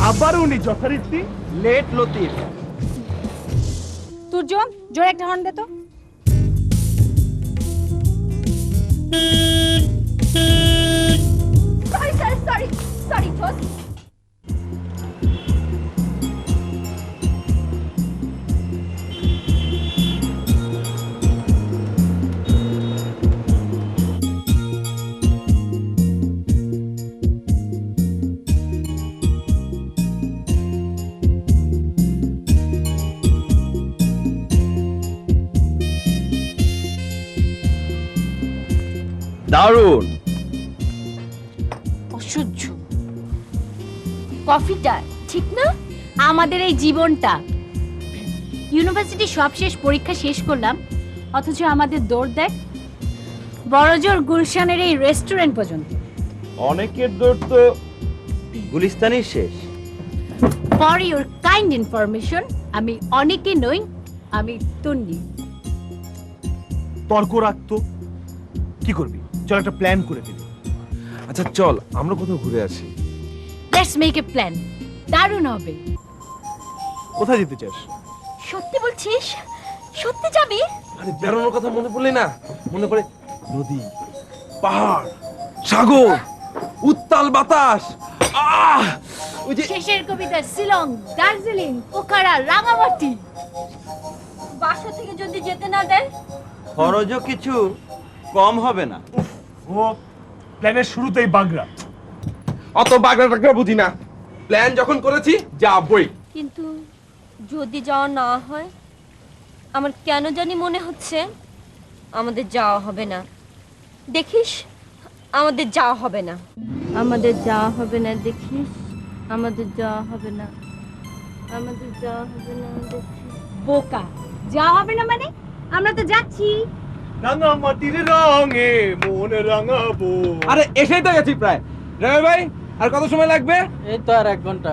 আবারও উনি যথারীতি লেট লতিফ। তুর্জন জোরে একটা হর্ন দে তো। সরি দারুণ, অসহ্য। কফিটা ঠিক না? আমাদের এই জীবনটা, ইউনিভার্সিটি সব শেষ, পরীক্ষা শেষ করলাম, অথচ আমাদের দৌড় দেখ বড়জোর গুলশানের এই রেস্টুরেন্ট পর্যন্ত। অনেকের দৌড় তো গুলিস্তানের শেষ। ফর ইউর কাইন্ড ইনফরমেশন, আমি অনেকে নই, আমি তন্নি। তর্ক রাখতো কি করবি? চল একটা প্ল্যান করে ফেলি। আচ্ছা চল আমরা কোথাও ঘুরে আসি। লেটস মেক এ প্ল্যান, দারুণ হবে। কোথায় যেতে চাস? সত্যি বলছিস? সত্যি যাবি? আরে বেরোনোর কথা মনে পড়লে না, মনে পড়ে নদী, পাহাড়, সাগর, উত্তাল বাতাস। ওই যে শেষের কবিতা শিলং, দার্জিলিং, পোখারা, রাঙামাটি। বাসা থেকে যদি যেতে না দেয়? খরচও কিছু কম হবে না। ও প্ল্যানের শুরুতেই বাগড়া। অত বাগড়া টাগড়া বুঝি না, প্ল্যান যখন করেছি যাবই। কিন্তু যদি যাওয়া না হয়, আমার কেন জানি মনে হচ্ছে আমাদের যাওয়া হবে না। দেখিস আমাদের যাওয়া হবে না, আমাদের যাওয়া হবে না। দেখিস আমাদের যাওয়া হবে না, আমাদের যাওয়া হবে না। দেখিস বোকা, যা হবে না মানে? আমরা তো যাচ্ছি। রাঙা মাটির রঙে মন রাঙাবো। আরে এসেই তো গেছি প্রায়। ড্রাইভার ভাই, আর কত সময় লাগবে? এই তো আর 1 ঘন্টা।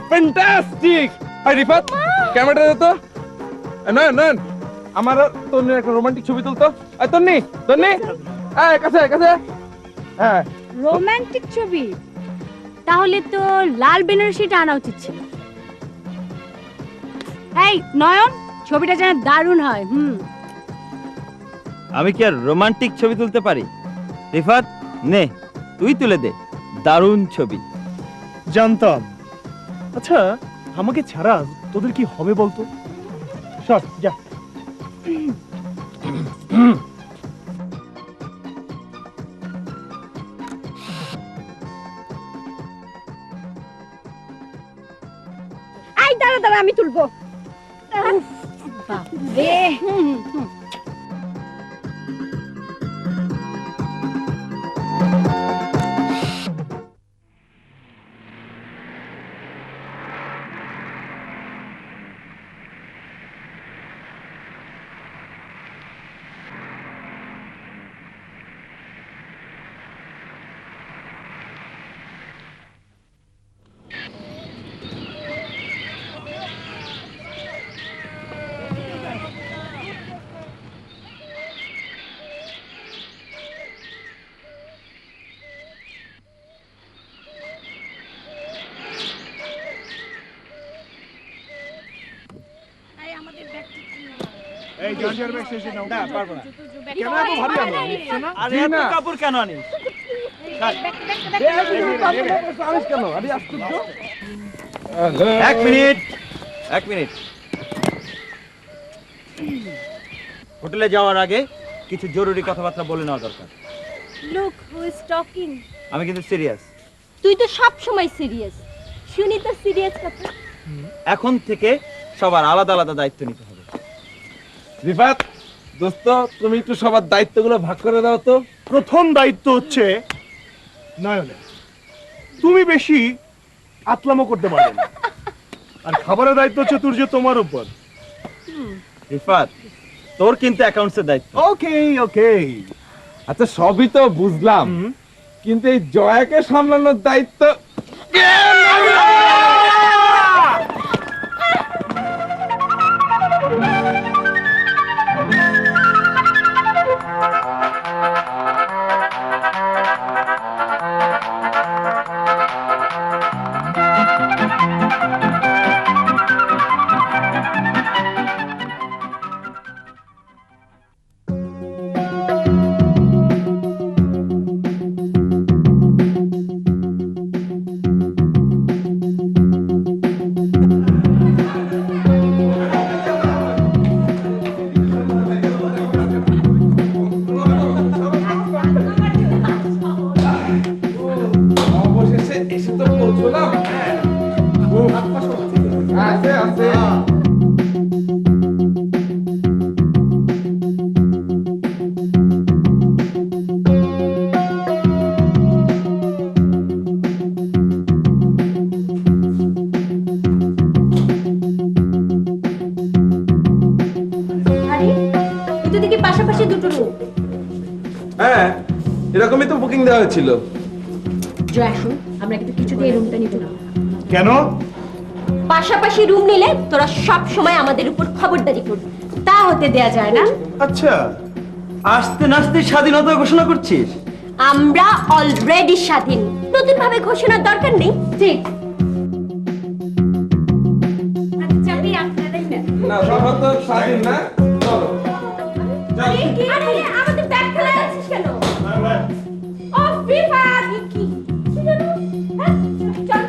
ফ্যান্টাস্টিক! হাই রিফাত, ক্যামেরাটা দে তো। নয়ন নয়ন, আমার তন্নির একটা রোমান্টিক ছবি তুলতো। এই তন্নি, তন্নি, এই কাছে কাছে। হ্যাঁ, রোমান্টিক ছবি? তাহলে তো লাল বেনারসিটা আনা উচিত ছিল। এই নয়ন, ছবিটা যেন দারুণ হয়। আমি কি আর রোমান্টিক ছবি তুলতে পারি? রিফাত, নে তুই তুলে দে, দারুণ ছবি। জানতাম। আচ্ছা আমাকে ছাড়া তোদের কি হবে বলতো? সর যা। আই দাঁড়া দাঁড়া, আমি তুলবো। রে এই জঞ্জার ব্যাগ শেষে নাও। না পারবো না। কেন এত ভারী আনো? নিচ্ছে না? আরে এত কাপড় কেন আনিস? আনিস কেন? আরে আশ্চর্য। এক মিনিট, এক মিনিট। হোটেলে যাওয়ার আগে কিছু জরুরি কথাবার্তা বলে নেওয়া দরকার। Look who is talking. আমি কিন্তু সিরিয়াস। তুই তো সব সময় সিরিয়াস। শুনি তো সিরিয়াস কথা। এখন থেকে সবার আলাদা আলাদা দায়িত্ব নিতে হবে। রিফাত দোস্ত, তুমি একটু সবার দায়িত্বগুলো ভাগ করে দাও তো। প্রথম দায়িত্ব হচ্ছে নয়নের। তুমি বেশি আতলামো করতে পারবে না। আর খাবারের দায়িত্ব হচ্ছে তোমার উপর। রিফাত, তোর কিন্তু অ্যাকাউন্টসের দায়িত্ব। ওকে ওকে। আচ্ছা সবই তো বুঝলাম, কিন্তু এই জয়াকে সামলানোর দায়িত্ব। অবশেষে এসে তো পৌঁছলাম। আছে আছে। আরে এটা দেখি পাশাপাশি দুটো রুম। হ্যাঁ, এরকমই তো বুকিং দেওয়া হয়েছিল। জয় আসুন, আমরা কিন্তু কিছুতেই এই রুমটা নিতে না। কেন? পাশাপাশি রুম নিলে তোরা সব সময় আমাদের উপর খবরদারি করবি, তা হতে দেয়া যায় না। আচ্ছা, আস্তে নাস্তে স্বাধীনতা ঘোষণা করছিস? আমরা অলরেডি স্বাধীন, নতুন ভাবে ঘোষণার দরকার নেই। ঠিক চাবি আপনারাই নেন। না, সবার তো স্বাধীন না। চলো। আরে আমাদের ব্যাগ ফেলে আছিস কেন? ও বিপদ কি জানো? হ্যাঁ চল।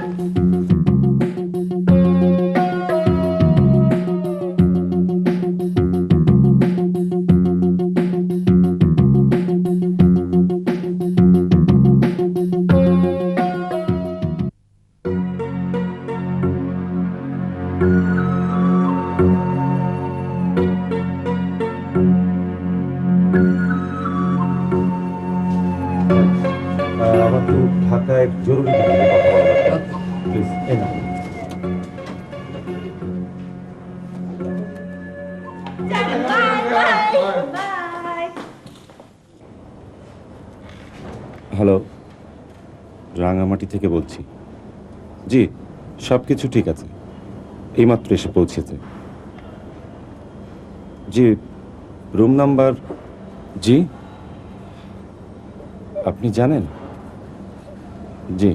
আমার তো ঢাকায় জরুরি ভিত্তিতে কথা বলা দরকার। প্লিজ এই নাও। হ্যালো, রাঙামাটি থেকে বলছি। জি, সব কিছু ঠিক আছে, এইমাত্র এসে পৌঁছেছে। জি, রুম নাম্বার। জি, আপনি জানেন? জি।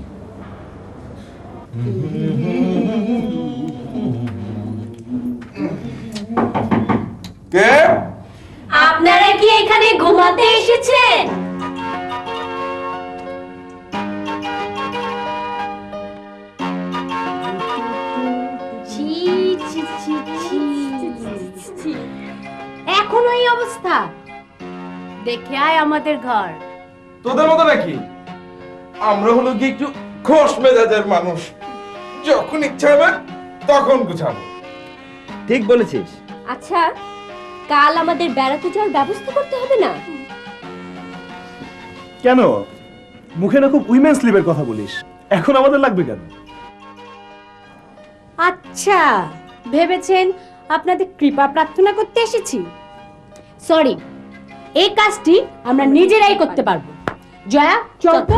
কে? আপনারা কি এখানে ঘুমাতে এসেছেন? ছি ছি দেখে আয় আমাদের ঘর। তোদের মতো নাকি? আমরা হলো কি একটু খোশ মেজাজের মানুষ, যখন ইচ্ছা হবে তখন গুছাবো। ঠিক বলেছিস। আচ্ছা, কাল আমাদের বেড়াতে যাওয়ার ব্যবস্থা করতে হবে না? কেন মুখে না খুব উইমেন স্লিপের কথা বলিস, এখন আমাদের লাগবে কেন? আচ্ছা, ভেবেছেন আপনাদের কৃপা প্রার্থনা করতে এসেছি? সরি, এই কাজটি আমরা নিজেরাই করতে পারবো। জয়া, চল তো।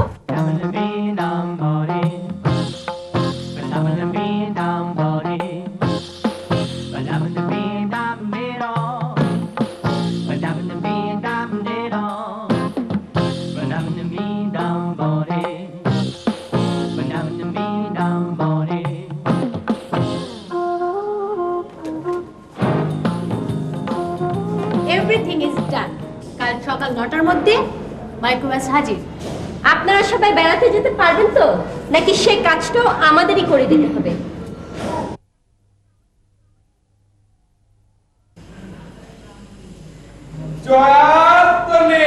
Everything is done. কাল সকাল 9টার মধ্যে মাইক্রোবাস হাজির। আপনারা সবাই বেড়াতে যেতে পারবেন তো, নাকি সেই কাজটাও আমাদেরই করে দিতে হবে? জয়াতনে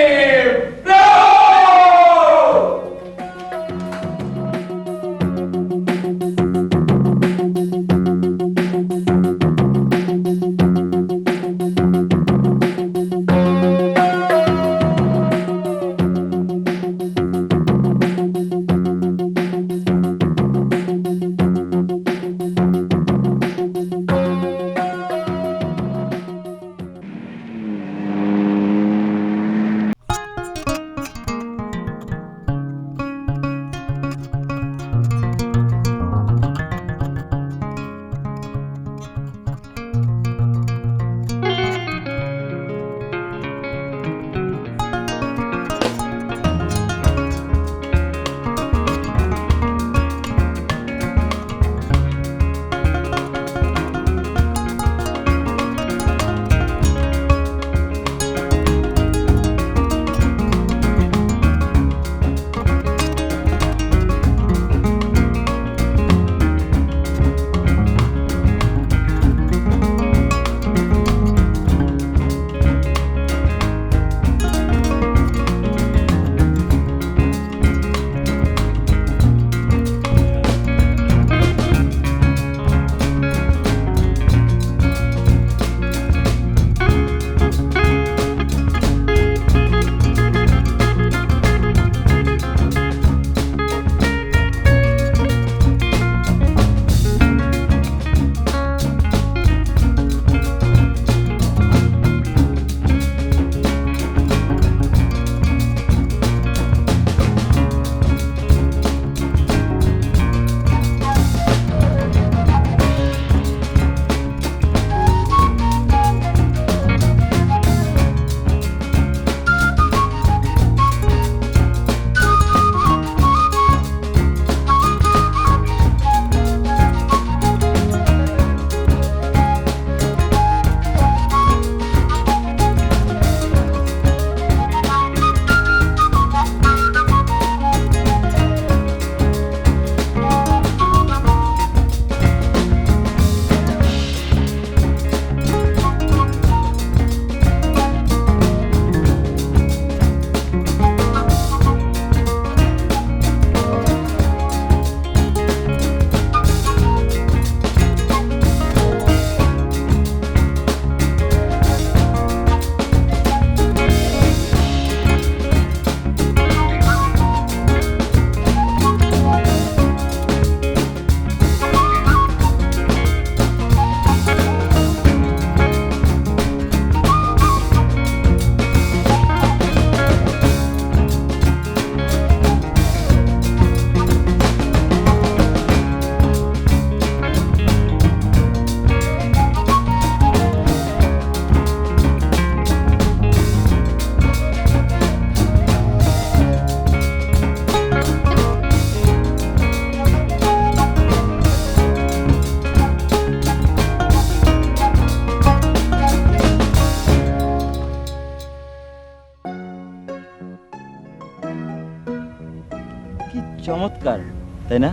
চমৎকার, তাই না?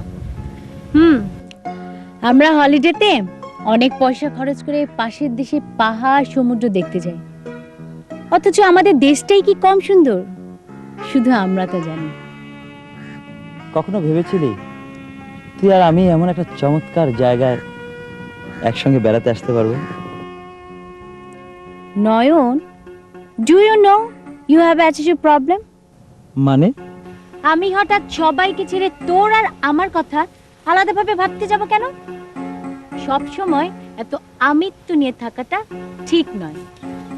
আমরা হলিডেতে অনেক পয়সা খরচ করে পাশের দেশে পাহাড় সমুদ্র দেখতে যাই। অথচ আমাদের দেশটাই কি কম সুন্দর শুধু আমরা তো জানি। কখনো ভেবেছিলি তুই আর আমি এমন একটা চমৎকার জায়গায় একসঙ্গে বেড়াতে আসতে পারবো? Nayan, do you know you have attitude problem? মানে? আমি হঠাৎ সবাইকে ছেড়ে তোর আর আমার কথা আলাদাভাবে ভাবতে যাব কেন? সব সময় এত আমিত্ব নিয়ে থাকাটা ঠিক নয়,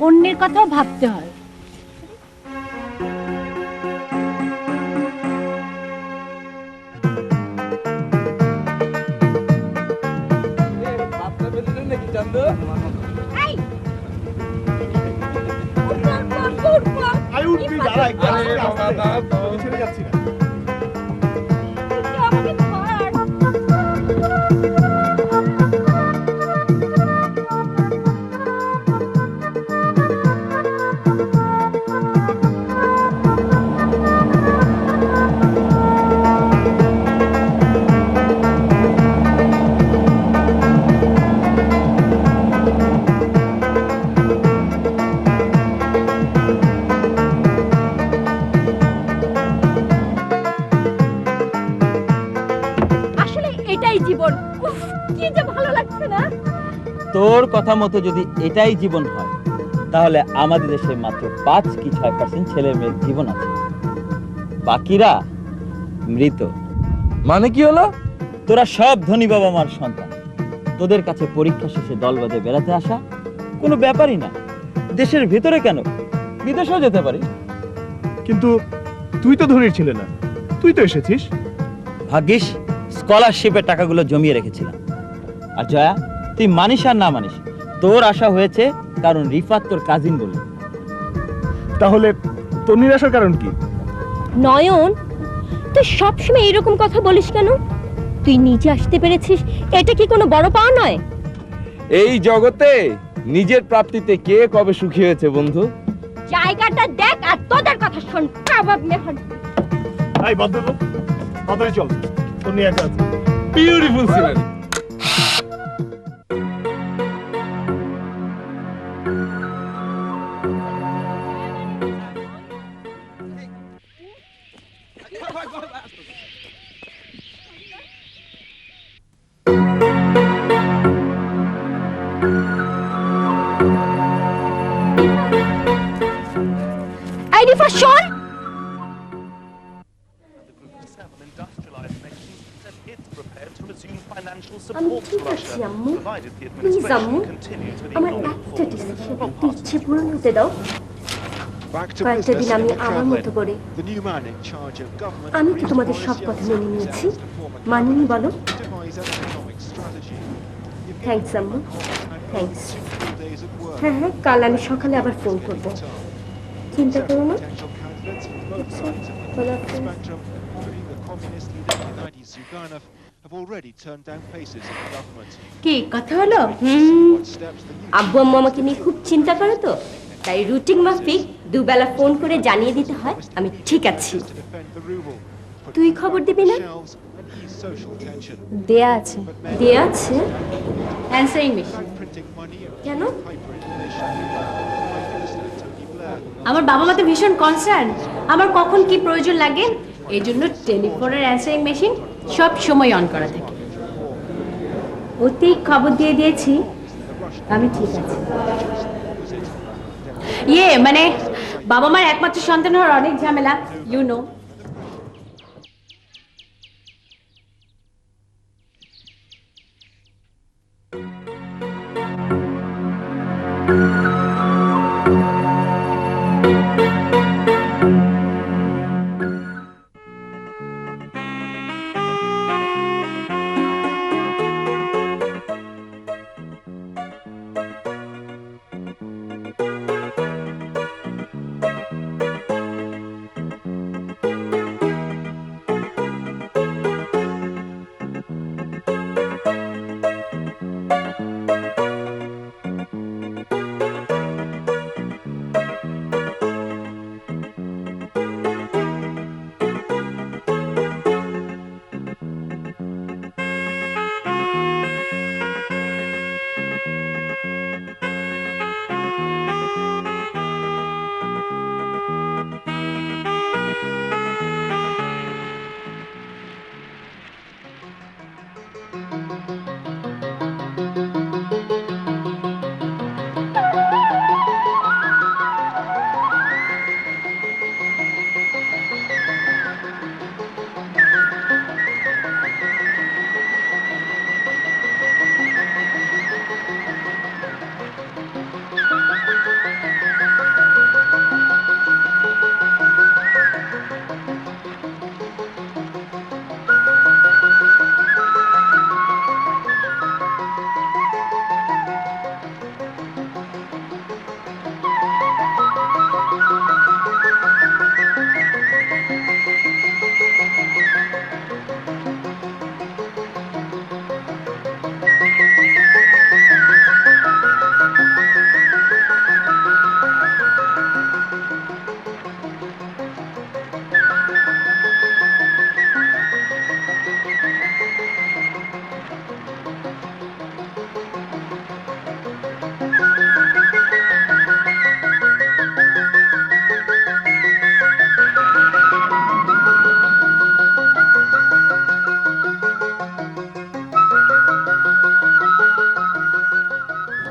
অন্যের কথাও ভাবতে হয়। আরে উঠবি, দাঁড়া একটু, আস্তে আস্তে। আমি ছেড়ে যাচ্ছি না। আসলে এটাই জীবন। উফ, কি যে ভালো লাগছে না। তোর কথা মতো যদি এটাই জীবন হয় তাহলে আমাদের দেশে মাত্র 5 কি 6% ছেলে মেয়ের জীবন আছে, বাকিরা মৃত। মানে কি হলো? তোরা সব ধনী বাবা মার সন্তান, তোদের কাছে পরীক্ষা শেষে দল বাঁধে বেড়াতে আসা কোনো ব্যাপারই না। দেশের ভেতরে কেন, বিদেশেও যেতে পারি। কিন্তু তুই তো ধনীর ছেলে না, তুই তো এসেছিস। ভাগ্যিস স্কলারশিপের টাকাগুলো জমিয়ে রেখেছিলাম। আর জয়া, তুই মানিস আর না মানিস, তোর আশা হয়েছে কারণ রিফাত তোর কাজিন বলে। তাহলে তোর নিরাশার কারণ কি? নয়ন, তুই সবসময় এরকম কথা বলিস কেন? তুই নিজে আসতে পেরেছিস, এটা কি কোনো বড় পাওয়া নয়? এই জগতে নিজের প্রাপ্তিতে কে কবে সুখী হয়েছে বন্ধু? জায়গাটা দেখ আর তোদের কথা শোন। কাবাব মেহর। এই বাদ দে তো, তাড়াতাড়ি চল, তোর নিয়ে একা আছে। Beautiful scenery. এই রিফা শোন। আমি ঠিক আছি আম্মু, প্লিজ আম্মু, আমার একটা ডিসিশন, একটু ইচ্ছে পূরণ হতে দাও। কয়েকটা দিন আমি আমার মতো করে। আমি তো তোমাদের সব কথা মেনে নিয়েছি, মানিনি বলো? থ্যাঙ্কস আম্মু, থ্যাঙ্কস। হ্যাঁ হ্যাঁ, কাল আমি সকালে আবার ফোন করবো, চিন্তা করো না। কি কথা হলো? আব্বু আম্মু আমাকে নিয়ে খুব চিন্তা করে তো, তাই রুটিন মাফিক দুবেলা ফোন করে জানিয়ে দিতে হয় আমি ঠিক আছি। তুই খবর দিবি না? দেয়া আছে, দেয়া আছে? Answering machine. কেন? আমার বাবা মা তো ভীষণ কনসার্ন আমার কখন কি প্রয়োজন লাগে, এই জন্য টেলিফোনের অ্যানসারিং মেশিন সব সময় অন করা থাকে। ওতেই খবর দিয়ে দিয়েছি আমি ঠিক আছি। মানে বাবা মার একমাত্র সন্তান হওয়ার অনেক ঝামেলা, ইউ নো।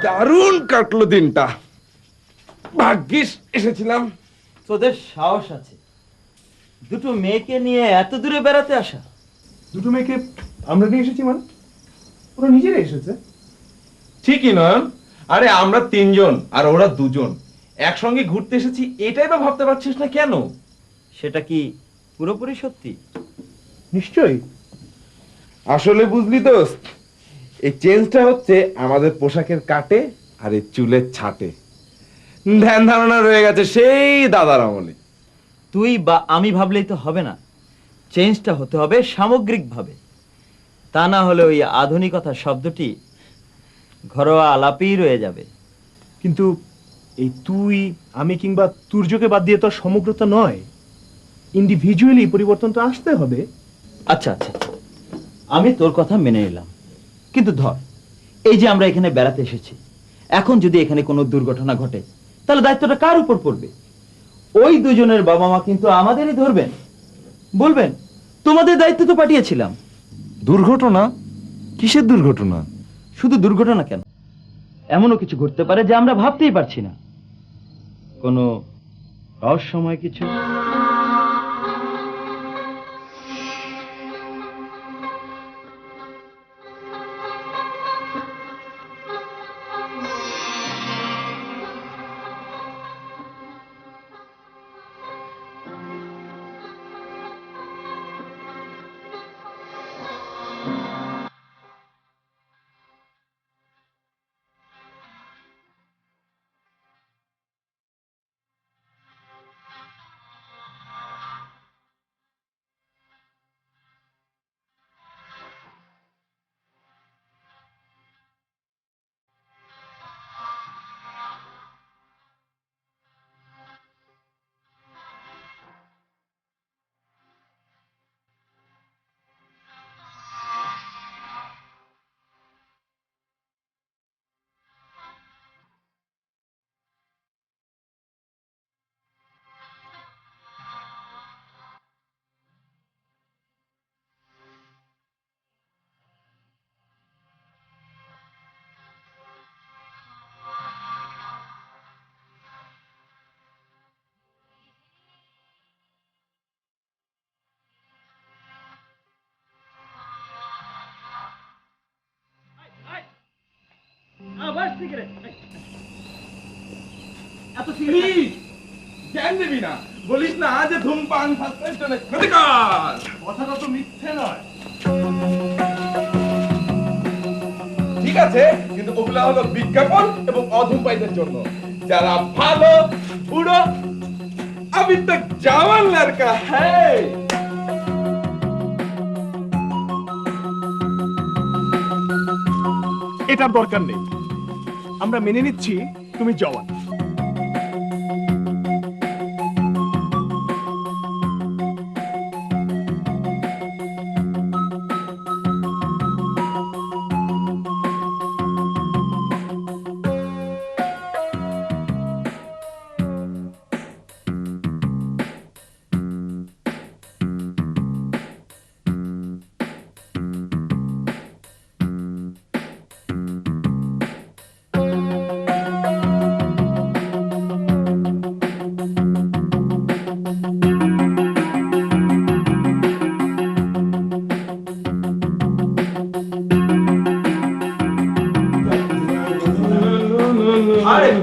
দারুণ কাটলো দিনটা, ভাগ্যিস এসেছিলাম। তোদের সাহস আছে দুটো মেয়েকে নিয়ে এত দূরে বেড়াতে আসা? দুটো মেয়েকে আমরা নিয়ে এসেছি মানে? ওরা নিজেরা এসেছে। ঠিকই নয়ন, আরে আমরা তিনজন আর ওরা দুজন একসঙ্গে ঘুরতে এসেছি, এটাই বা ভাবতে পারছিস না কেন? সেটা কি পুরোপুরি সত্যি? নিশ্চয়ই। আসলে বুঝলি দোস্ত, এই চেঞ্জটা হচ্ছে আমাদের পোশাকের কাটে আর এই চুলের ছাটে। ধ্যান ধারণা রয়ে গেছে সেই দাদার আমলে। তুই বা আমি ভাবলেই তো হবে না, চেঞ্জটা হতে হবে সামগ্রিকভাবে। তা না হলে ওই আধুনিকতা শব্দটি ঘরোয়া আলাপেই রয়ে যাবে। কিন্তু এই তুই আমি কিংবা তুর্যকে বাদ দিয়ে তো আর সমগ্রতা নয়। ইন্ডিভিজুয়ালি পরিবর্তন তো আসতে হবে। আচ্ছা আচ্ছা আচ্ছা, আমি তোর কথা মেনে নিলাম, কিন্তু ধর এই যে আমরা এখানে বেড়াতে এসেছি, এখন যদি এখানে কোনো দুর্ঘটনা ঘটে তাহলে দায়িত্বটা কার উপর পড়বে? ওই দুজনের বাবা মা কিন্তু আমাদেরই ধরবেন, বলবেন তোমাদের দায়িত্ব তো পাঠিয়েছিলাম। দুর্ঘটনা? কিসের দুর্ঘটনা? শুধু দুর্ঘটনা কেন, এমনও কিছু ঘটতে পারে যে আমরা ভাবতেই পারছি না। কোনো রহস্যময় কিছু। জ্ঞান দিবি না, বলিস না যে ধূমপান স্বাস্থ্যের জন্য ক্ষতিকর। কথাটা তো মিথ্যে নয়। ঠিক আছে, কিন্তু ওগুলা হলো বিজ্ঞাপন এবং অধূমপায়ীদের জন্য। যারা ভালো বুড়ো, আমি তো জওয়ান লড়কা হ্যাঁ। এটার দরকার নেই, আমরা মেনে নিচ্ছি তুমি জওয়ান।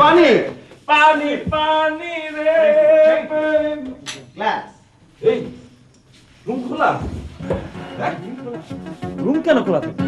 পানি পানি পানি রে ক্লাস এই রুম খোলা রুম কেন খোলা থাকে?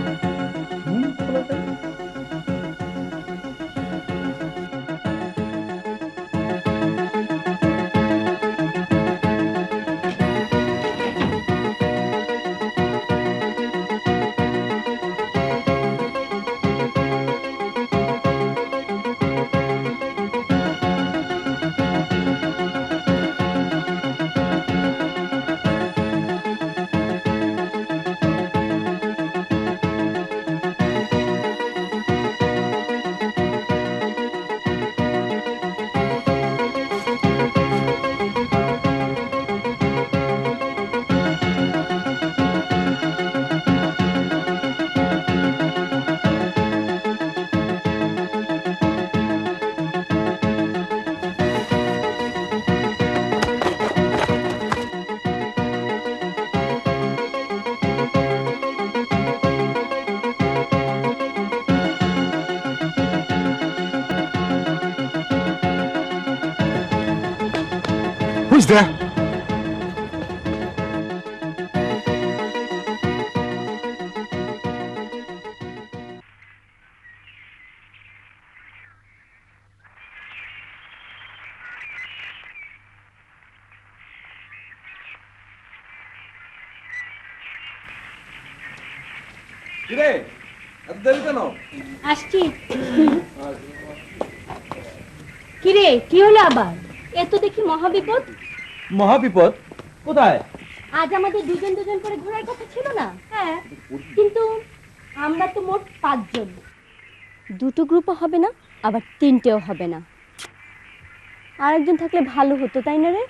Who's there? কিরে এত দেরি কেন? আসছি। কিরে কি হলো আবার? এ তো দেখি মহাবিপদ। মহাবিপদ? কোথায়? আজ আমাদের দুজন দুজন করে ঘোরার কথা ছিল না? হ্যাঁ, কিন্তু আমরা তো মোট 5 জন। দুটো গ্রুপও হবে না, আবার 3টেও হবে না। আরেকজন থাকলে ভালো হতো, তাই না রে?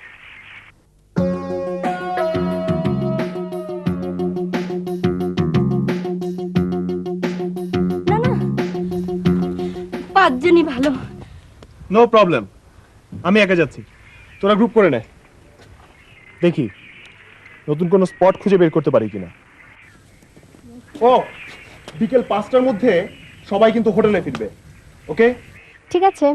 না না, 5 জনই ভালো। নো প্রবলেম, আমি একা যাচ্ছি, তোরা গ্রুপ করে নে। দেখি নতুন কোনো স্পট খুঁজে বের করতে পারি কিনা। ও বিকেল 5টার মধ্যে সবাই কিন্তু হোটেলে ফিরবে, ওকে? ঠিক আছে।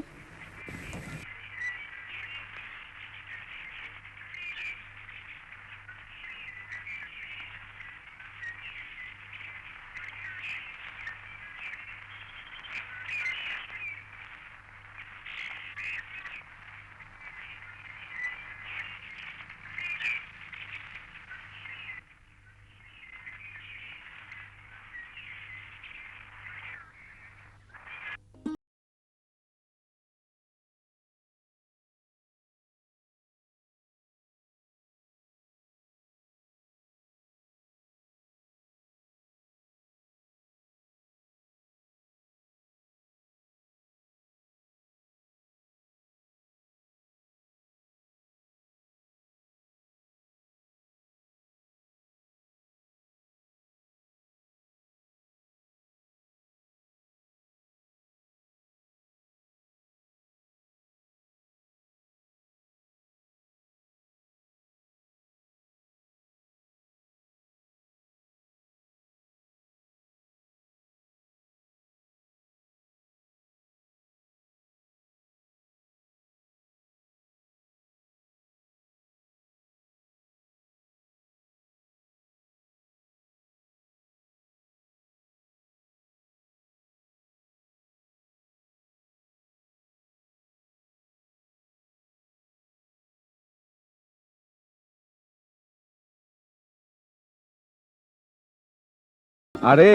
আরে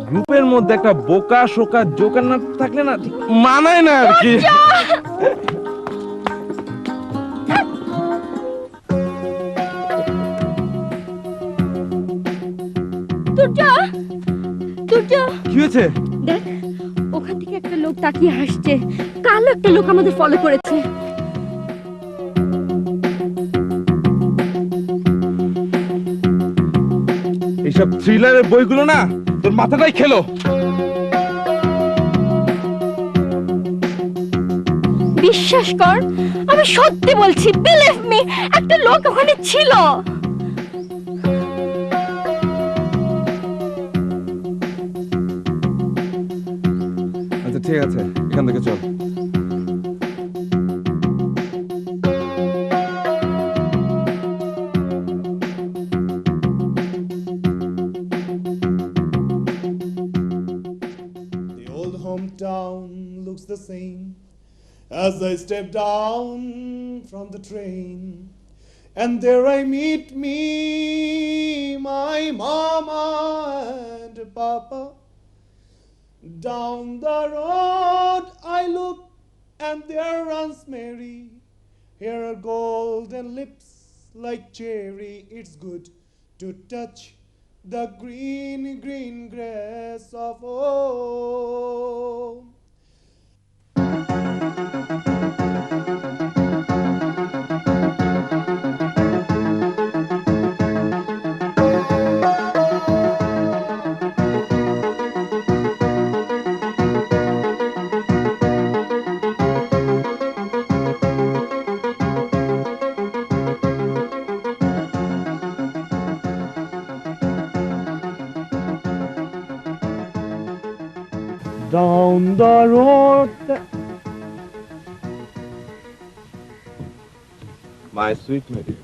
গ্রুপের মধ্যে একটা বোকা শোকা জোকার না থাকলে না ঠিক মানায় না আর কি। কি হয়েছে? দেখ, ওখান থেকে একটা লোক তাকিয়ে হাসছে। কালো একটা লোক আমাদের ফলো করেছে। এইসব থ্রিলারের বইগুলো না তোর মাথাটাই খেলো। বিশ্বাস কর, আমি সত্যি বলছি, বিলিভ মি, একটা লোক ওখানে ছিল। আচ্ছা ঠিক আছে, এখান থেকে চল। town looks the same as I step down from the train. And there I meet me, my mama and papa. Down the road I look, and there runs Mary. Hair golden lips like cherry. It's good to touch the green, green grass of home. Down the road. My sweet Mary.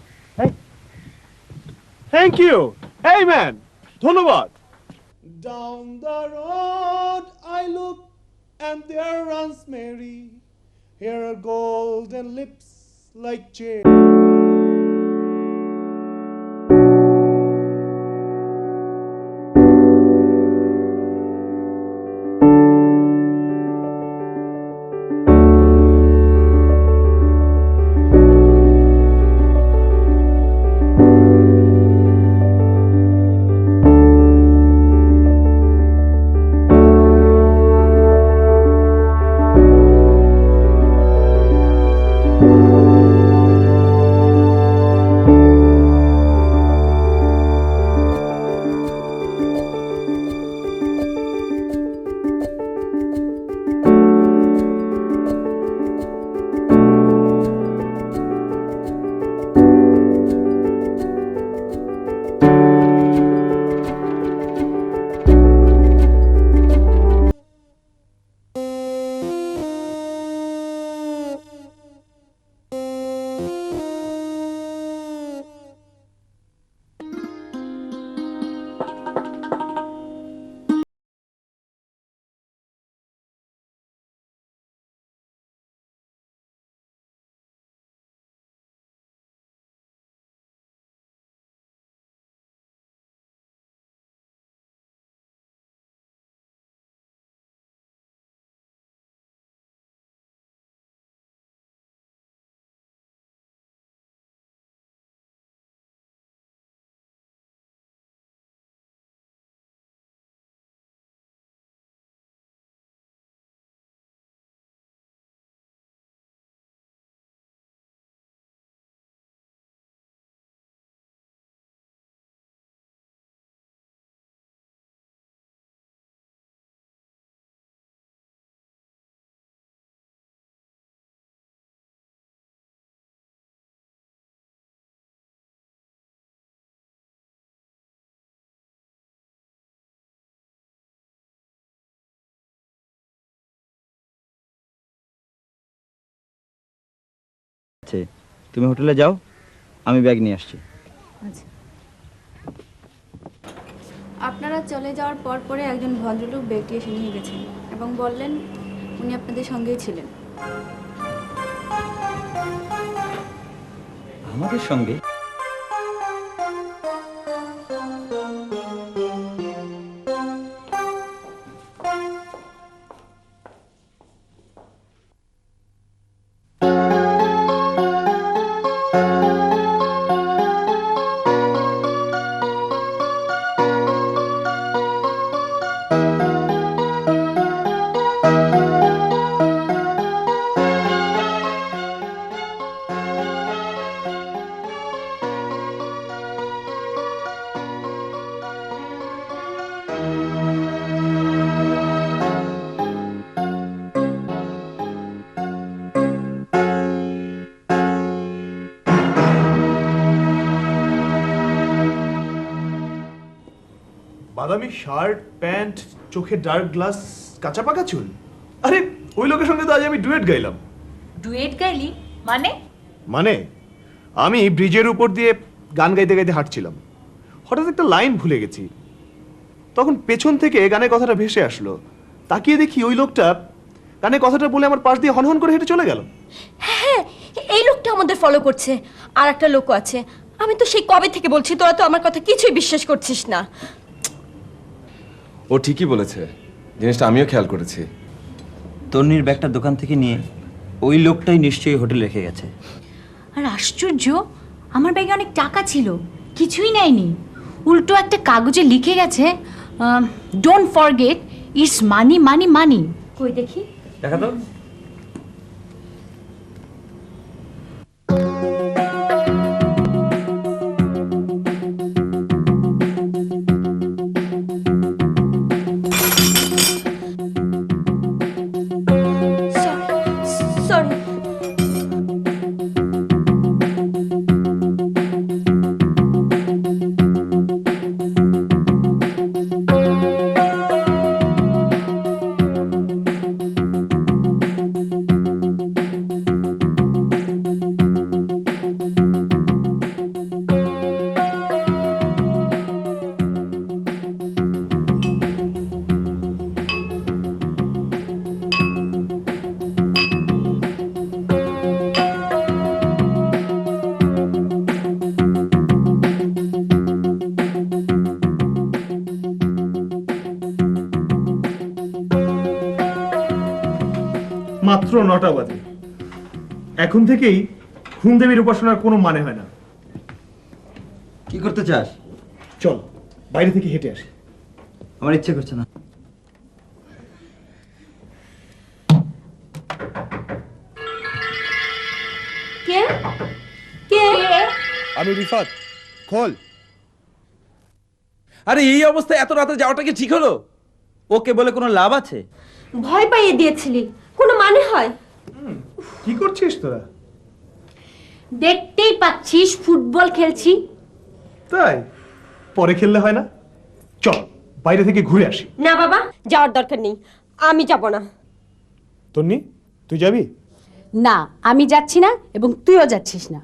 Thank you. Hey man, ধন্যবাদ. Down the road I look, and there runs Mary. Hair golden lips like cherry. তুমি হোটেলে যাও, আমি bag নিয়ে আসছি। আচ্ছা। আপনারা চলে যাওয়ার পর পরে একজন ভদ্রলোক ব্যাগটি এসে নিয়ে গেছেন এবং বললেন উনি আপনাদের সঙ্গেই ছিলেন। আমাদের সঙ্গে? বাদামি শার্ট, প্যান্ট, চোখে ডার্ক গ্লাস, কাঁচা পাকা চুল। আরে ওই লোকের সঙ্গে তো আজ আমি ডুয়েট গাইলাম। ডুয়েট গাইলি মানে? মানে আমি ব্রিজের উপর দিয়ে গান গাইতে গাইতে হাঁটছিলাম, হঠাৎ একটা লাইন ভুলে গেছি। তখন পেছন থেকে গানের কথাটা ভেসে আসলো, তাকিয়ে দেখি ওই লোকটা কানে কথাটা বলে আমার পাশ দিয়ে হনহন করে হেঁটে চলে গেল। হ্যাঁ, এই লোকটা আমাদের ফলো করছে। আর একটা লোকও আছে। আমি তো সেই কবে থেকে বলছি, তোরা তো আমার কথা কিছুই বিশ্বাস করছিস না। ও ঠিকই বলেছে, জিনিসটা আমিও খেয়াল করেছি। তন্নির ব্যাগটা দোকান থেকে নিয়ে ওই লোকটাই নিশ্চয়ই হোটেল রেখে গেছে। আর আশ্চর্য, আমার ব্যাগে অনেক টাকা ছিল, কিছুই নেয়নি। উল্টো একটা কাগজে লিখে গেছে, ডোন্ট ফরগেট ইটস মানি মানি মানি। কই দেখি। দেখা তো। সরি। মাত্র 9টা বাজে, এখন থেকেই হুমদেবীর উপাসনার কোনো মানে হয় না। কি করতে চাস? চল বাইরে থেকে হেঁটে আসি। আমার ইচ্ছে করছে না। কে কে? আমি রিফাত, খোল। আরে এই অবস্থায় এত রাতে যাওয়াটা কি ঠিক হলো? ওকে বলে কোনো লাভ আছে? ভয় পাইয়ে দিয়েছিলি, কোনো মানে হয়? কি করছিস তোরা? দেখতেই পাচ্ছিস ফুটবল খেলছি। তাই পরে খেললে হয় না? চল বাইরে থেকে ঘুরে আসি। না বাবা, যাওয়ার দরকার নেই, আমি যাব না। তন্নি, তুই যাবি? না, আমি যাচ্ছি না এবং তুইও যাচ্ছিস না।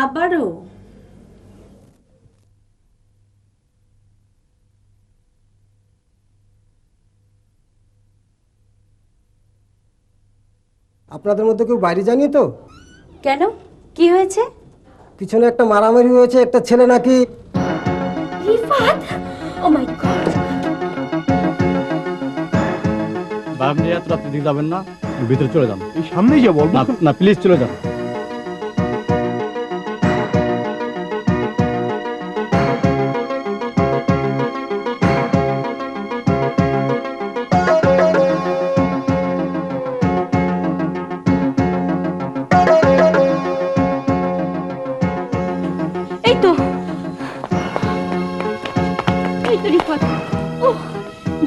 আবারও আপনাদের মধ্যে কেউ বাইরে যায়নি তো? কেন, কি হয়েছে? পিছনে একটা মারামারি হয়েছে, একটা ছেলে নাকি। রিফাত, ও মাই গড। আপনি এত রাত্রে দিকে যাবেন না, ভিতরে চলে যান। এই সামনেই যাবো। না প্লিজ চলে যান। এই তো রিফাত, ও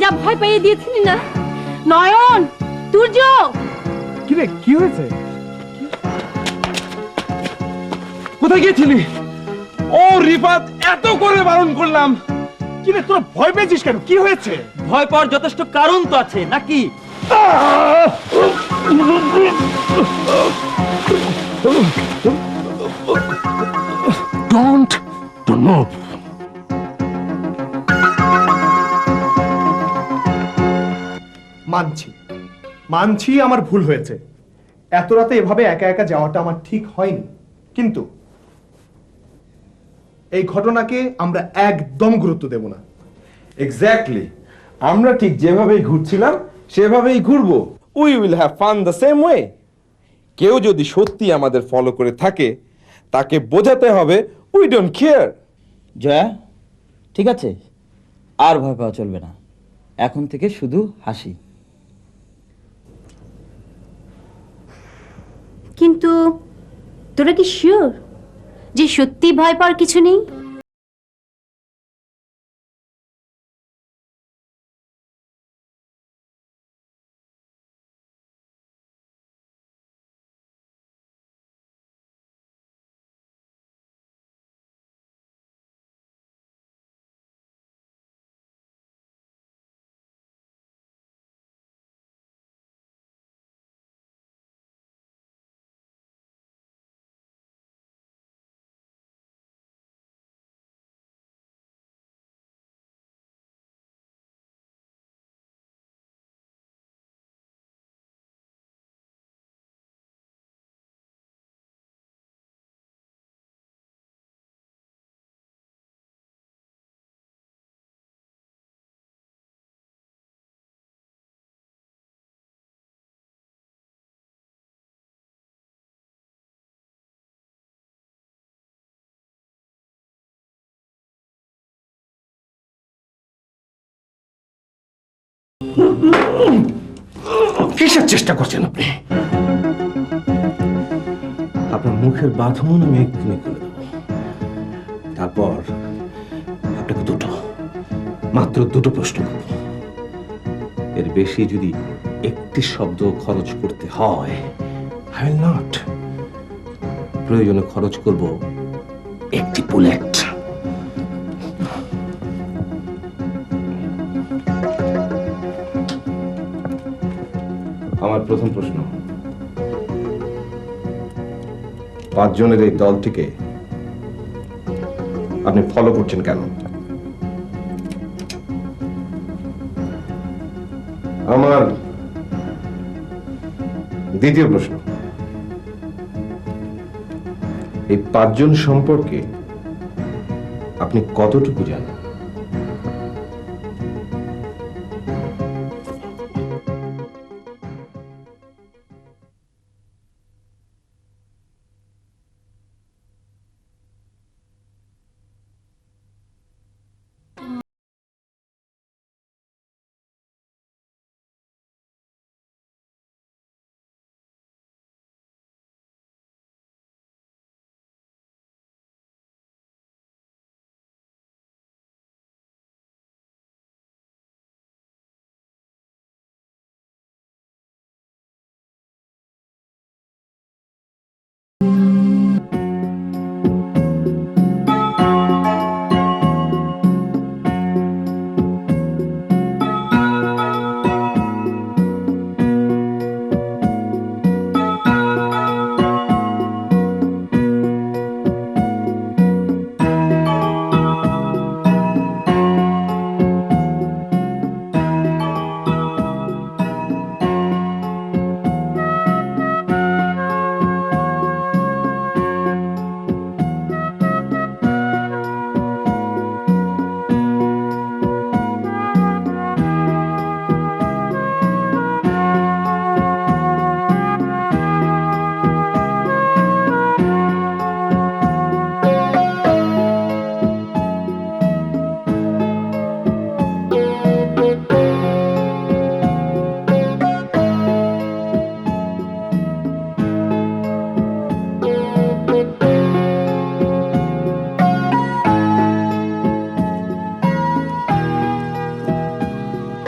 যা ভয় পাইয়ে দিয়েছিলি না। নয়ন, তুর্য, কি রে, কি হয়েছে? কোথায় গিয়েছিলি? ও রিফাত, এত করে বারণ করলাম। কি রে, তোরা ভয় পেয়েছিস কেন? কি হয়েছে? ভয় পাওয়ার যথেষ্ট কারণ তো আছে নাকি? Don't move. মানছি মানছি আমার ভুল হয়েছে, এত রাতে এভাবে একা একা যাওয়াটা আমার ঠিক হয়নি, কিন্তু এই ঘটনাকে আমরা একদম গুরুত্ব দেব না। এক্স্যাক্টলি, আমরা ঠিক যেভাবেই ঘুরছিলাম সেভাবেই ঘুরবো। We will have fun the same way. কেউ যদি সত্যি আমাদের ফলো করে থাকে তাকে বোঝাতে হবে উই ডোন্ট কেয়ার। জয়া, ঠিক আছে, আর ভয় পাওয়া চলবে না, এখন থেকে শুধু হাসি। কিন্তু তোরা কি শিওর যে সত্যি ভয় পাওয়ার কিছু নেই? কিসের চেষ্টা করছেন আপনি? আপনার মুখের বাঁধন আমি এক্ষুনি খুলে দেবো। তারপর আপনাকে মাত্র দুটো প্রশ্ন করব। এর বেশি যদি একটি শব্দ খরচ করতে হয়, আই উইল নট। প্রয়োজনে খরচ করব একটি বুলেট। আমার প্রথম প্রশ্ন, 5 জনের এই দলটিকে আপনি ফলো করছেন কেন? আমার দ্বিতীয় প্রশ্ন, এই 5 জন সম্পর্কে আপনি কতটুকু জানেন?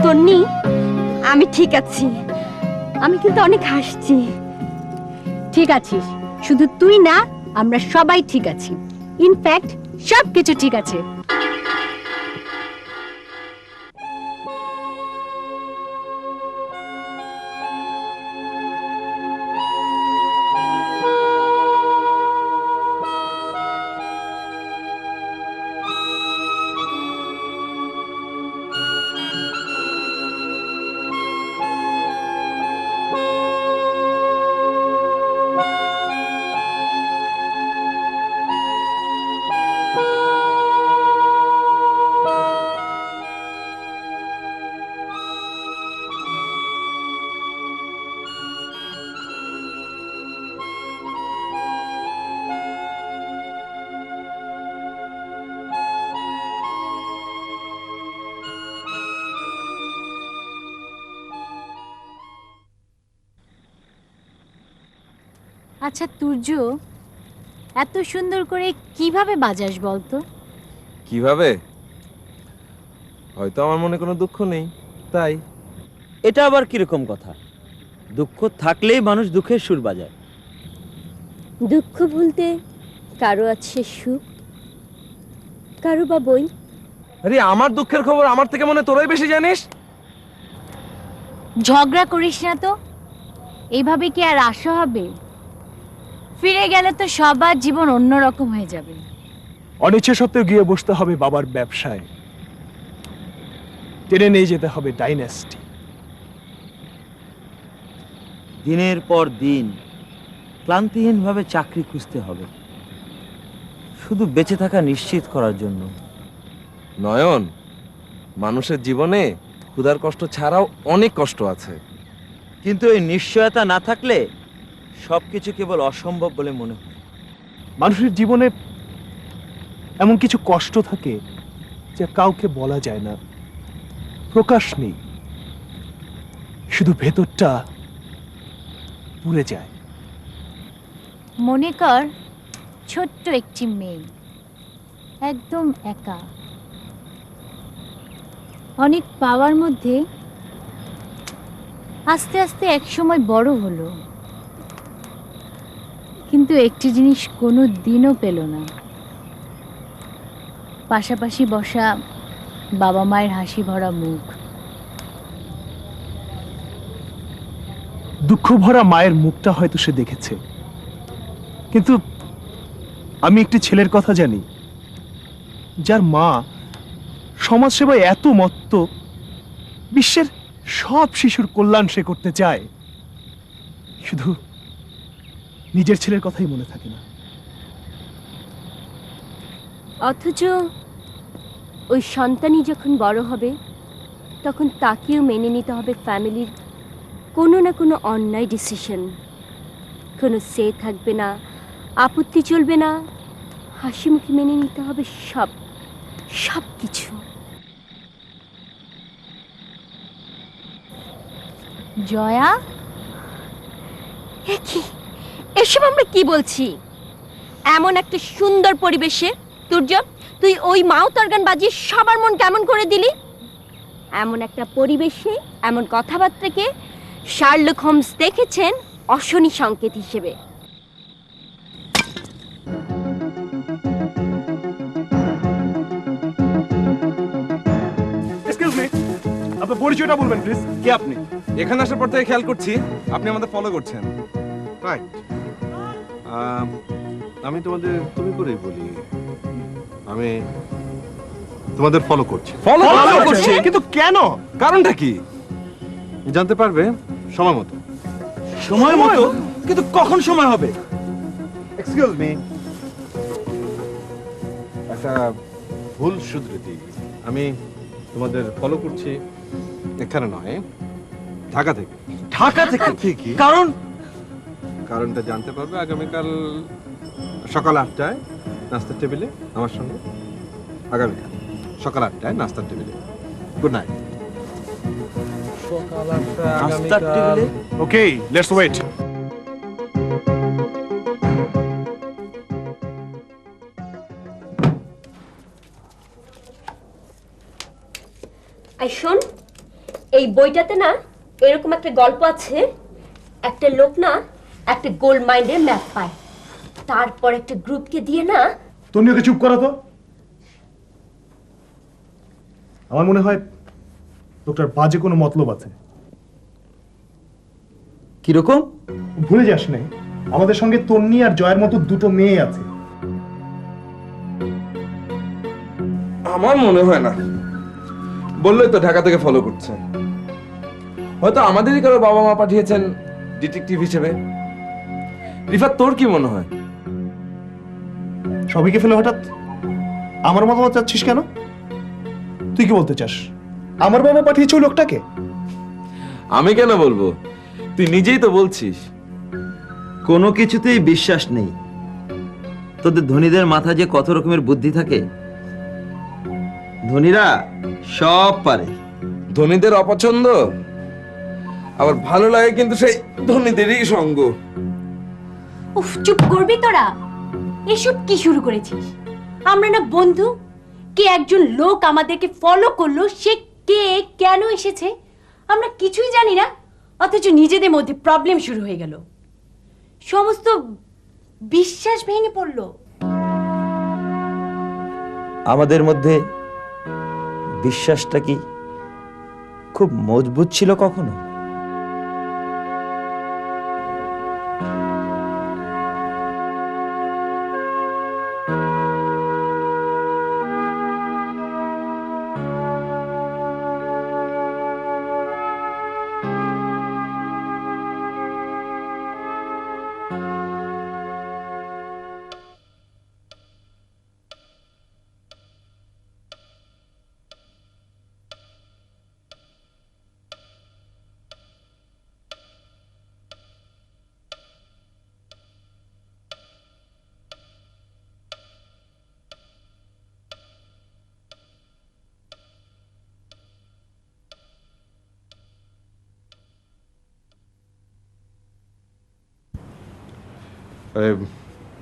তন্নি, আমি ঠিক আছি। আমি কিন্তু অনেক হাসছি। ঠিক আছিস, শুধু তুই না, আমরা সবাই ঠিক আছি। ইনফ্যাক্ট সবকিছু ঠিক আছে। আচ্ছা তুর্য, এত সুন্দর করে কিভাবে বাজাস বলতো? কিভাবে? হয়তো আমার মনে কোনো দুঃখ নেই, তাই। এটা আবার কিরকম কথা? দুঃখ থাকলেই মানুষ দুঃখের সুর বাজায়। দুঃখ ভুলতে কারো আছে সুখ, কারো বা বই। আরে আমার দুঃখের খবর আমার থেকে মনে তোরাই বেশি জানিস। ঝগড়া করিস না তো, এইভাবে কি আর আশা হবে? ফিরে গেলে তো সবার জীবন অন্যরকম হয়ে যাবে। অনিচ্ছা সত্ত্বেও গিয়ে বসতে হবে বাবার ব্যবসায়, টেনে নিয়ে যেতে হবে ডাইনেস্টি। দিনের পর দিন ক্লান্তিহীনভাবে চাকরি খুঁজতে হবে, শুধু বেঁচে থাকা নিশ্চিত করার জন্য। নয়ন, মানুষের জীবনে ক্ষুধার কষ্ট ছাড়াও অনেক কষ্ট আছে। কিন্তু এই নিশ্চয়তা না থাকলে সবকিছু কেবল অসম্ভব বলে মনে হয়। মানুষের জীবনে এমন কিছু কষ্ট থাকে যা কাউকে বলা যায় না, প্রকাশ নেই, শুধু ভেতরটা পুড়ে যায়। মনে কর ছোট্ট একটি মেয়ে, একদম একা, অনেক পাওয়ার মধ্যে আস্তে আস্তে একসময় বড় হলো, কিন্তু একটি জিনিস কোনো দিনও পেল না, পাশাপাশি বসা বাবা মায়ের হাসি ভরা মুখ। দুঃখ ভরা মায়ের মুখটা হয়তো সে দেখেছে, কিন্তু আমি একটি ছেলের কথা জানি যার মা সমাজসেবায় এত মত্ত, বিশ্বের সব শিশুর কল্যাণ সে করতে চায়, শুধু নিজের ছেলের কথাই মনে থাকে না। অথচ ওই সন্তানই যখন বড় হবে তখন তাকেও মেনে নিতে হবে ফ্যামিলির কোনো না কোনো অন্যায় ডিসিশন। কোনো সে থাকবে না, আপত্তি চলবে না, হাসি মুখে মেনে নিতে হবে সব সব কিছু। জয়া, এসব আমরা কি বলছি? এমন একটা সুন্দর পরিবেশে তুর্য, তুই ওই মাউথ অর্গান বাজিয়ে সবার মন কেমন করে দিলি? এমন একটা পরিবেশে এমন কথাবার্তাকে শার্লক হোমস দেখেছেন অশনি সংকেত হিসেবে। এক্সকিউজ মি, আপনার পরিচয়টা বলবেন প্লিজ। কে আপনি? এখানে আসার পর থেকে খেয়াল করছি আপনি আমাদের ফলো করছেন। রাইট, আমি তোমাদের তুমি করেই বলি, আমি তোমাদের ফলো করছি। ফলো করছি? কিন্তু কেন? কারণটা কি? জানতে পারবে সময় মতো। সময় মতো? কিন্তু কখন সময় হবে? এক্সকিউজ মি, একটা ভুল শুধরে দিই। আমি তোমাদের ফলো করছি এখানে নয়, ঢাকা থেকে। ঢাকা থেকে? ঠিকই। কারণ? কারণটা জানতে পারবে আগামীকাল সকাল 8টায় নাস্তার টেবিলে আমার সঙ্গে। আগামীকাল সকাল 8টায় নাস্তার টেবিলে। Good night. সকাল নাস্তার টেবিলে? ওকে, লেটস ওয়েট। আর শোন, এই বইটাতে না এরকম একটা গল্প আছে। একটা লোক না একটা গোল্ড মাইনের ম্যাপ পায়, তারপর একটা গ্রুপকে দিয়ে না। তুমি ওকে চুপ করো তো। আমার মনে হয় লোকটার বাজে কোনো মতলব আছে। কিরকম? ভুলে যাস না, আমাদের সঙ্গে তন্নি আর জয়ের মতো দুটো মেয়ে আছে। আমার মনে হয় না, বললোই তো ঢাকা থেকে ফলো করছে। হয়তো আমাদেরই কারো বাবা মা পাঠিয়েছেন ডিটেকটিভ হিসেবে। রিফাত, তোর কি মনে হয়? সবাইকে ফেলে হঠাৎ আমার মতামত চাচ্ছিস কেন? তুই কি বলতে চাস আমার বাবা পাঠিয়েছে ওই লোকটাকে? আমি কেন বলবো, তুই নিজেই তো বলছিস। কোনো কিছুতেই বিশ্বাস নেই। তোদের ধনীদের মাথা যে কত রকমের বুদ্ধি থাকে। ধনীরা সব পারে। ধনীদের অপছন্দ, আবার ভালো লাগে কিন্তু সেই ধনীদেরই সঙ্গ। উফ, চুপ করবি তোরা? এসব কি শুরু করেছিস? আমরা না বন্ধু? কে একজন লোক আমাদেরকে ফলো করলো, সে কে, কেন এসেছে আমরা কিছুই জানি না, অথচ নিজেদের মধ্যে প্রবলেম শুরু হয়ে গেল। সমস্ত বিশ্বাস ভেঙে পড়লো। আমাদের মধ্যে বিশ্বাসটা কি খুব মজবুত ছিল কখনো?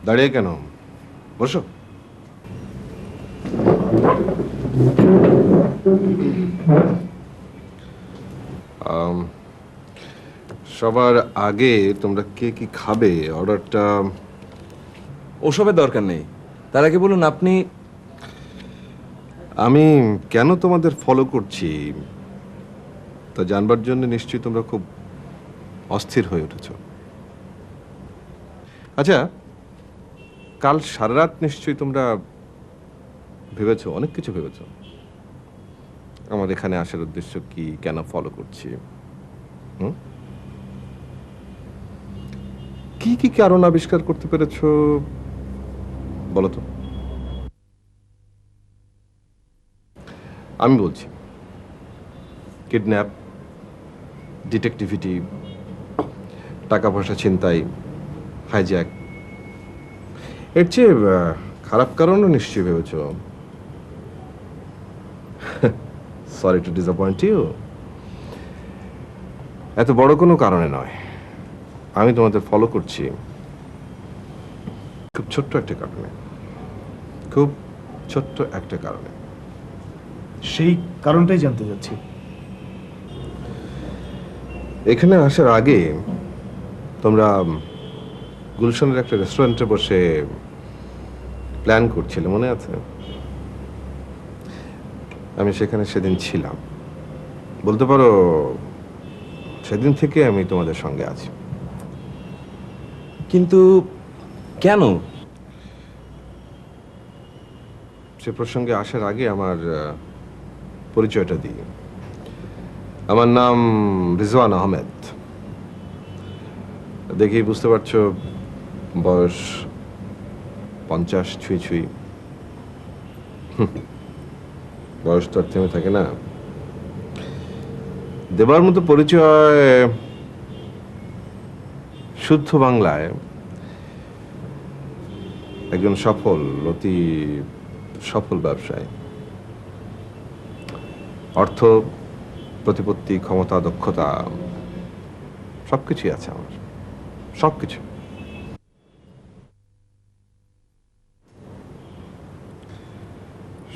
দাঁড়িয়ে কেন? বসো। সবার আগে তোমরা কে কি খাবে অর্ডারটা? ওসবের দরকার নেই, তার আগে বলুন আপনি। আমি কেন তোমাদের ফলো করছি তা জানবার জন্য নিশ্চয়ই তোমরা খুব অস্থির হয়ে উঠেছ। আচ্ছা, কাল সারা রাত নিশ্চয়ই তোমরা ভেবেছো, অনেক কিছু ভেবেছো। আমার এখানে আসার উদ্দেশ্য কি, কেন ফলো করছি, কি কি কারণ আবিষ্কার করতে পেরেছো বলো তো? আমি বলছি, কিডন্যাপ, ডিটেকটিভিটি, টাকা পয়সা ছিনতাই, হাইজ্যাক, এর চেয়ে খারাপ কারণও নিশ্চয়ই ভেবেছ। Sorry to disappoint you. এত বড় কোনো কারণে নয়, আমি তোমাদের ফলো করছি খুব ছোট্ট একটা কারণে, খুব ছোট্ট একটা কারণে। সেই কারণটাই জানতে চাচ্ছি। এখানে আসার আগে তোমরা গুলশানের একটা রেস্টুরেন্টে বসে প্ল্যান করছিলে, মনে আছে? আমি সেখানে সেদিন ছিলাম, বলতে পারো সেদিন থেকে আমি তোমাদের সঙ্গে আছি। কিন্তু কেন? সে প্রসঙ্গে আসার আগে আমার পরিচয়টা দিই। আমার নাম রিজওয়ান আহমেদ। দেখেই বুঝতে পারছো বয়স 50 ছুঁই ছুঁই। বয়স তো আর থেমে থাকে না। দেবার মতো পরিচয় শুদ্ধ বাংলায় একজন সফল, অতি সফল ব্যবসায়ী। অর্থ, প্রতিপত্তি, ক্ষমতা, দক্ষতা সবকিছুই আছে আমার, সবকিছু।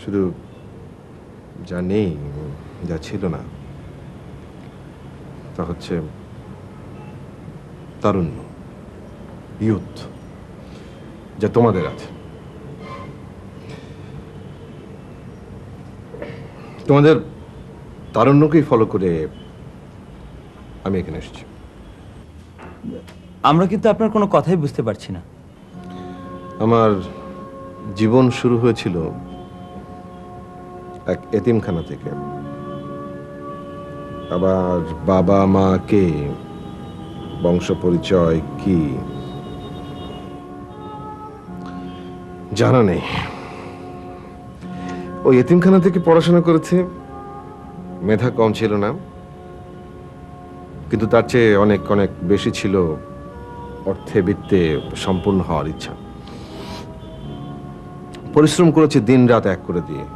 শুধু যা নেই, যা ছিল না, তা হচ্ছে তারুণ্য, ইয়ুথ, যা তোমাদের আছে। তোমাদের তারুণ্যকেই ফলো করে আমি এখানে এসেছি। আমরা কিন্তু আপনার কোনো কথাই বুঝতে পারছি না। আমার জীবন শুরু হয়েছিল এক এতিমখানা থেকে। আবার বাবা মা কে, বংশ পরিচয় কি জানা নেই। ওই এতিমখানা থেকে পড়াশোনা করেছে, মেধা কম ছিল না, কিন্তু তার চেয়ে অনেক অনেক বেশি ছিল অর্থে বিত্তে সম্পূর্ণ হওয়ার ইচ্ছা। পরিশ্রম করেছে দিন রাত এক করে দিয়ে।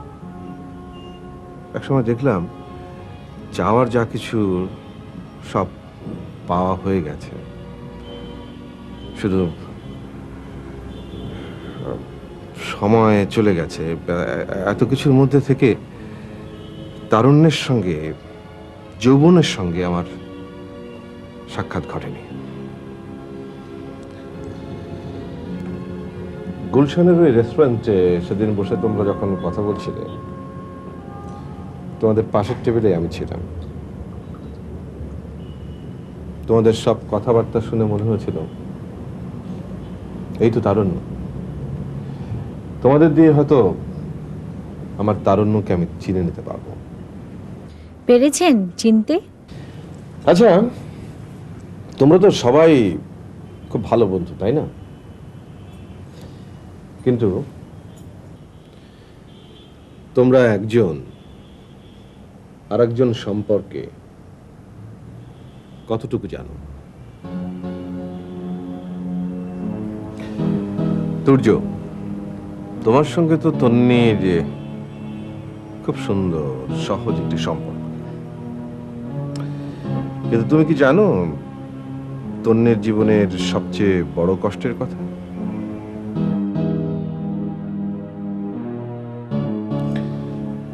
একসময় দেখলাম চাওয়ার যা কিছু সব পাওয়া হয়ে গেছে, শুধু সময় চলে গেছে, এত কিছুর মধ্যে থেকে তারুণ্যের সঙ্গে যৌবনের সঙ্গে আমার সাক্ষাৎ ঘটেনি। গুলশানের ওই রেস্টুরেন্টে সেদিন বসে তোমরা যখন কথা বলছিলে, তোমাদের পাশের টেবিলে আমি ছিলাম। তোমাদের সব কথাবার্তা শুনে মনে হয়েছিল এই তো তারুণ্য। তোমাদের দিয়ে হয়তো আমার তারুণ্যকে আমি চিনে নিতে পারবো। পেরেছেন চিনতে? আচ্ছা, তোমরা তো সবাই খুব ভালো বন্ধু, তাই না? কিন্তু তোমরা একজন আরেকজন সম্পর্কে কতটুকু জানো? তুর্য, তোমার সঙ্গে তো তন্নির খুব সুন্দর সহজ একটি সম্পর্ক, কিন্তু তুমি কি জানো তন্নির জীবনের সবচেয়ে বড় কষ্টের কথা?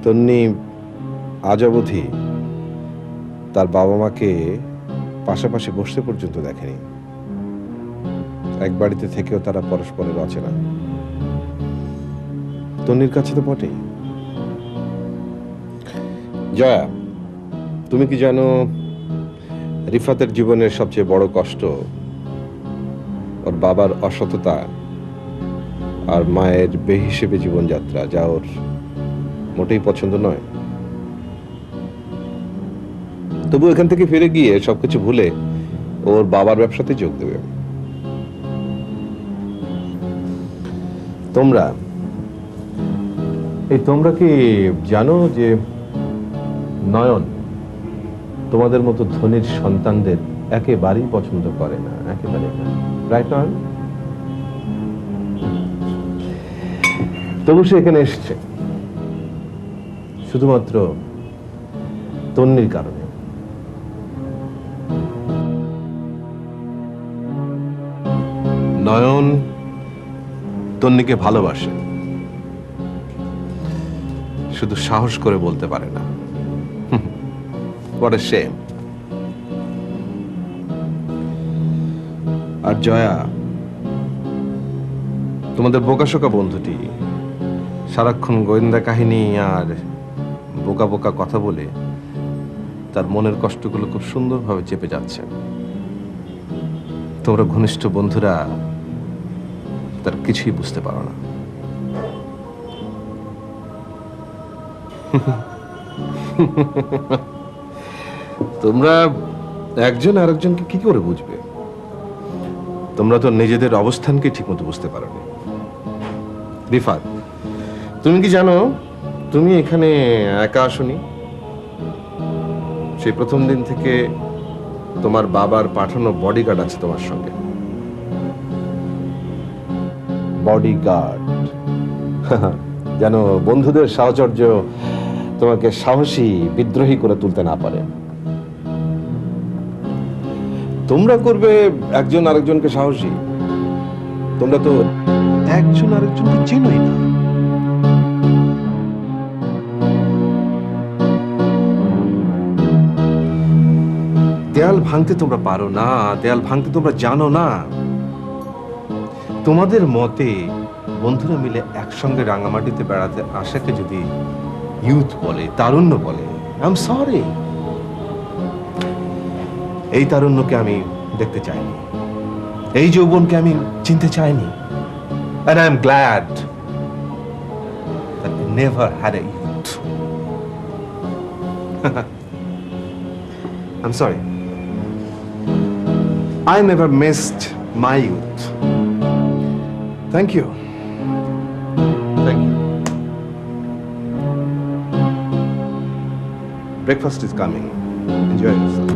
তন্নি আজ অবধি তার বাবা মাকে পাশাপাশি বসতে পর্যন্ত দেখেনি। এক বাড়িতে থেকেও তারা পরস্পরের অচেনা। তন্নির কাছে তো বটেই। জয়া, তুমি কি জানো রিফাতের জীবনের সবচেয়ে বড় কষ্ট ওর বাবার অসততা আর মায়ের বেহিসেবে জীবনযাত্রা, যা ওর মোটেই পছন্দ নয়। তবু এখান থেকে ফিরে গিয়ে সবকিছু ভুলে ওর বাবার ব্যবসাতে যোগ দেবে। তোমরা কি জানো যে নয়ন তোমাদের মতো ধনীর সন্তানদের একেবারেই পছন্দ করে না, একেবারে না, রাইট নয়ন? তবু সে এখানে এসেছে শুধুমাত্র তন্নির কারণে। নয়ন তন্নিকে ভালোবাসে, শুধু সাহস করে বলতে পারে না। What a shame. আর জয়া, তোমাদের বোকাশোকা বন্ধুটি সারাক্ষণ গোয়েন্দা কাহিনী আর বোকা বোকা কথা বলে তার মনের কষ্টগুলো খুব সুন্দরভাবে চেপে যাচ্ছে। তোমরা ঘনিষ্ঠ বন্ধুরা তার কিছুই বুঝতে পারো না। তোমরা একজন আরেকজনকে কি করে বুঝবে? তোমরা তো নিজেদের অবস্থানকে ঠিকমতো বুঝতে পারো না। রিফাত, তুমি কি জানো তুমি এখানে একা আসনি? সেই প্রথম দিন থেকে তোমার বাবার পাঠানো বডিগার্ড আছে তোমার সঙ্গে। বডিগার্ড যেন বন্ধুদের সাহচর্য তোমাকে সাহসী বিদ্রোহী করে তুলতে না পারে। তোমরা করবে একজন আরেকজনকে সাহসী? তোমরা তো একজন আরেকজনকে চেনোই না। দেয়াল ভাঙতে তোমরা পারো না, দেয়াল ভাঙতে তোমরা জানো না। তোমাদের মতে বন্ধুরা মিলে একসঙ্গে রাঙামাটিতে বেড়াতে আসাকে যদি ইউথ বলে, তারুণ্য বলে, আই এম সরি। এই তারুণ্যকে আমি দেখতে চাইনি, এই যৌবনকে আমি চিনতে চাইনি। And I am glad that we never had a youth. I'm sorry. I never missed my youth. Thank you. Thank you. Breakfast is coming. Enjoy yourself.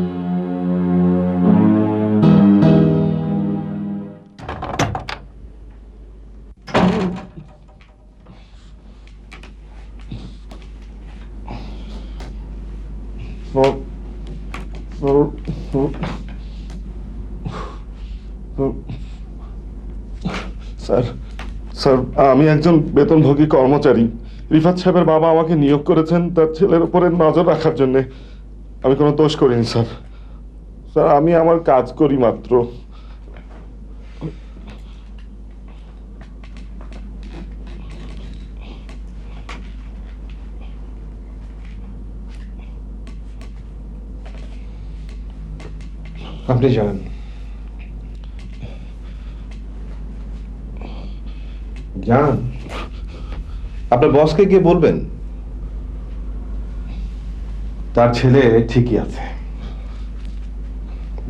Sir, sir আমি একজন বেতনভোগী কর্মচারী। রিফাত সাহেবের বাবা আমাকে নিয়োগ করেছেন তার ছেলের উপরে নজর রাখার জন্য। আমি কোনো দোষ করিনি স্যার। স্যার আমি আমার কাজ করি মাত্র। আপনি যান, যান, আপনার বসকে গিয়ে বলবেন তার ছেলে ঠিকই আছে।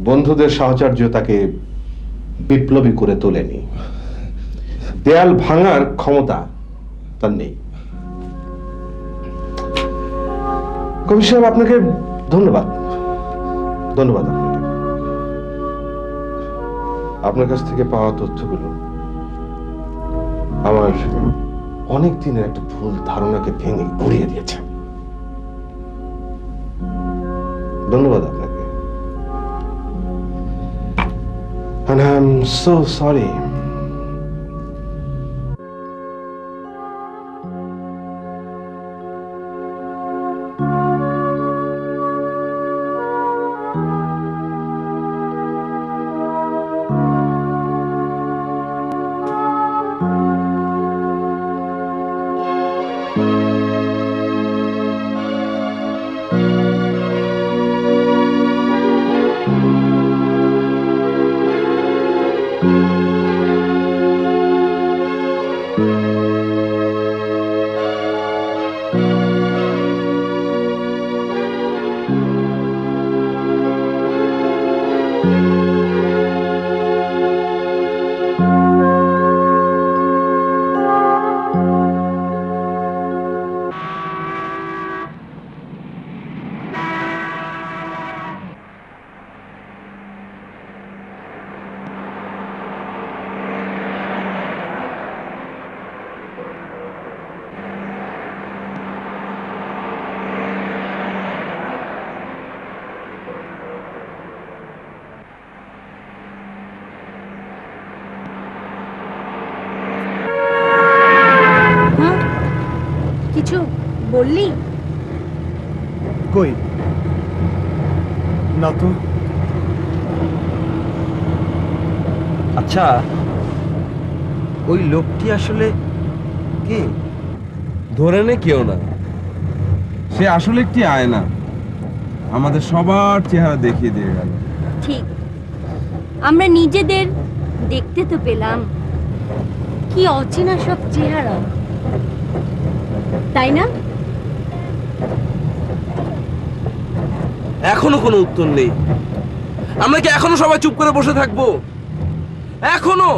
বন্ধুদের সাহচর্য তাকে বিপ্লবী করে তোলেনি, দেয়াল ভাঙার ক্ষমতা তার নেই। কবি সাহেব আপনাকে ধন্যবাদ, ধন্যবাদ আপনাকে। আপনার কাছ থেকে পাওয়া তথ্যগুলো আমার অনেক দিনের একটা ভুল ধারণাকে ভেঙে গুড়িয়ে দিয়েছে। ধন্যবাদ আপনাকে। And I'm so sorry. কিছু বললি? কই না তো। আচ্ছা, ওই লোকটি আসলে কে? ধরে নে কেউ না, সে আসলে একটি আয়না, আমাদের সবার চেহারা দেখিয়ে দিয়ে গেল। ঠিক, আমরা নিজেদের দেখতে তো পেলাম। কি অচেনা সব চেহারা, তাই না? এখনো কোনো উত্তর নেই। আমরা কি এখনো সবাই চুপ করে বসে থাকবো? এখনো